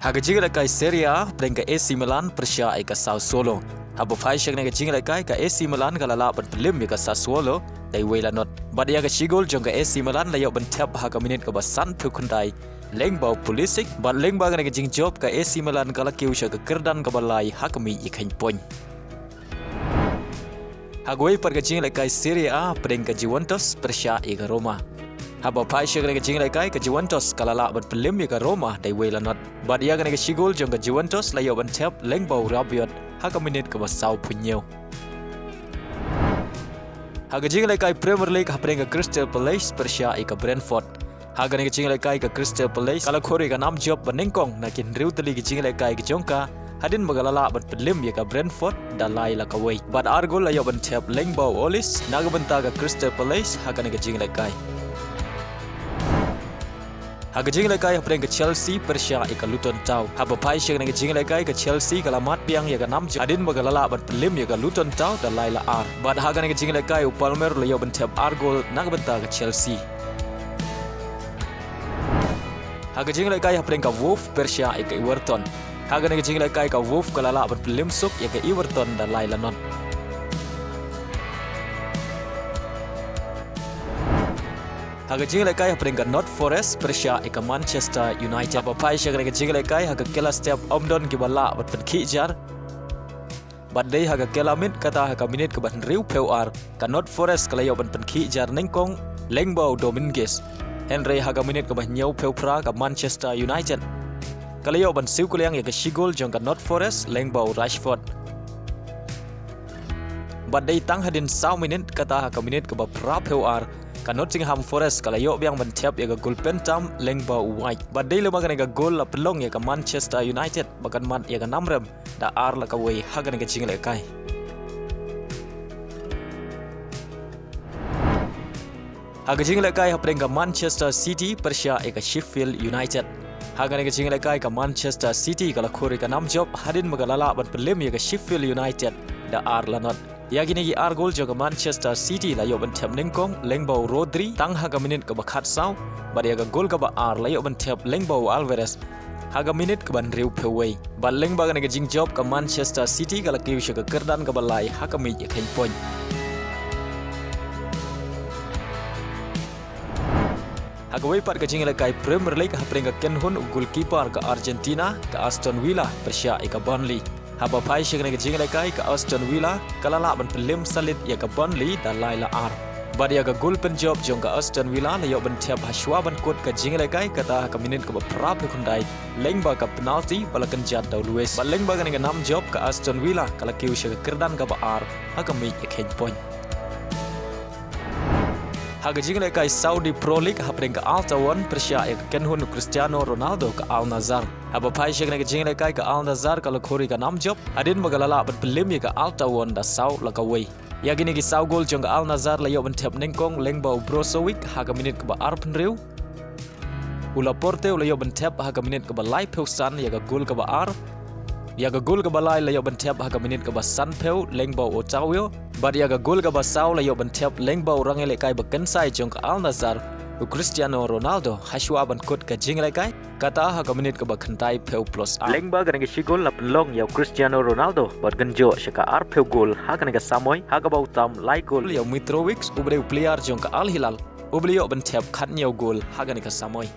Haga jinga kai Serie A prengka AC Milan Persia ika Sassuolo. Haba faishak nega jinga kai ka AC Milan ka lala ban pelim ika Sassuolo dai wela not. Badia ka shigol jong ka AC Milan layo ban tap haga minit ka basan pukundai. Lengbau Pulisic bat lengba ka nega jing job ka AC Milan ka la Kiew ka Kyrdan ka balai hakami ikain poin. Hagway par ka jinga kai Serie A prengka Juventus Persia ika Roma. Haba faishak nega jinga kai ka Juventus ka lala ban pelim ika Roma dai wela not. Badia ka nega shigol jong ka Juventus layo ban tap lengbau Rabiot haga minit ka basau punyo. Haga jinga kai Premier League haprenga Crystal Palace Persia ika Brentford. Haga nega jinga kai ka Crystal Palace kala khori ka nam job banengkong nakin riu tali ka jinga kai ka jongka hadin magalala ban pelim ya ka Brentford dalai la kawai. Bad argol layo ban tap lengbau Olis naga banta ka Crystal Palace haga nega jinga kai. Haga jinga kai haprenga Chelsea Persia ika Luton Town. Haba pai shek nega jinga kai ka Chelsea kala mat piang ya ka nam job hadin magalala ban pelim ya ka Luton Town dalai la ar. Bad haga nega jinga kai Palmer layo ban tap argol naga banta ka Chelsea. Haga jinga kai haprenga Wolf Persia ika Everton. Haga nega jinga kai ka Wolf kala la ban pelim suk ya ka Everton dalai la non. Haga jinga kai haprenga Not Forest Persia ika Manchester United. Haba pai shek nega jinga kai haga kela step omdon ki bala bat penki jar. Badai haga kela min kata haga minit ke ban riu pewar ka Not Forest kala yo ban penki jar nengkong lengbau Dominguez. Henry haga minit ke ban nyau pewpra ka Manchester United. Kala yo ban siu kuliang ya ka shigol jong ka Not Forest lengbau Rashford. Badai tang hadin sau minit kata haga minit ke ba pra pewar ka Nottingham Forest kala yo biang ban tap ya ka gol pentam lengbau White. Badai le magan ka gol la pelong ya ka Manchester United bakan mat ya ka namrem da ar la ka wei haga ka jingle kai. Haga jingle kai haprenga Manchester City Persia eka Sheffield United. Haga ka jingle kai ka Manchester City kala khori ka nam job hadin magalala ban pelim ya ka Sheffield United da ar la not. Yagini ki ar gol joga Manchester City la yo ban tap nengkong lengbau Rodri tang haga minit ka bakhat sau bad ya ka gol ka ba ar la yo ban tap lengbau Alvarez haga minit ka ban riu peway bad lengba ka jing job ka Manchester City kala Kiew ka Kyrdan ka balai haga mi ya kain point. Haga way par ka jinga kai Premier League haprenga Kynhun goalkeeper ka Argentina ka Aston Villa Persia ika Burnley. Haba pai shek nega jinga kai ka Aston Villa kala la ban pelim salit ya ka Burnley dalai la ar. Bad ya ka gol pen job jong ka Aston Villa la yo ban tap hashwa ban kot ka jinga kai kata ka minit ka pra pe khundai lengba ka penalty balakan jat daw Luis. Bad lengba ka nega nam job ka Aston Villa kala Kiew ka Kyrdan ka ba ar haka mi ya point. Haga jinga kai Saudi Pro League haprenga Al-Tawan Persia ya Kynhun Cristiano Ronaldo ka Al Nassr. Haba pai shek nega jinga kai ka Al Nassr kala khori ka nam job adin magalala ban pelim ya ka Al-Tawan da sau la ka wei. Ya gini ki sau gol jong Al Nassr la yo ban tap nengkong lengbau Brozovic haga minit ka ba ar penriu. Ula Porte la yo ban tap haga minit ka ba lai peusan ya ka gol ka ba ar. Ya ka gol ka ba lai la yo ban tap haga minit ka ba san peu lengbau Otawio. Bad ya ka gol ka ba sau la yo ban tap lengbau rangele kai ba kensai jong Al Nassr Cristiano Ronaldo hashwa ban kot ka jingle kai kata ha ka minit ka ba khantai peu plus a lengba ka nge shigol la pelong ya Cristiano Ronaldo bad ganjo shaka ar peu gol ha ka nge samoy ha ka ba utam like gol ya Mitrovic ubre player jong ka Al Hilal uble yo ban tap khat nyau gol ha ka nge samoy.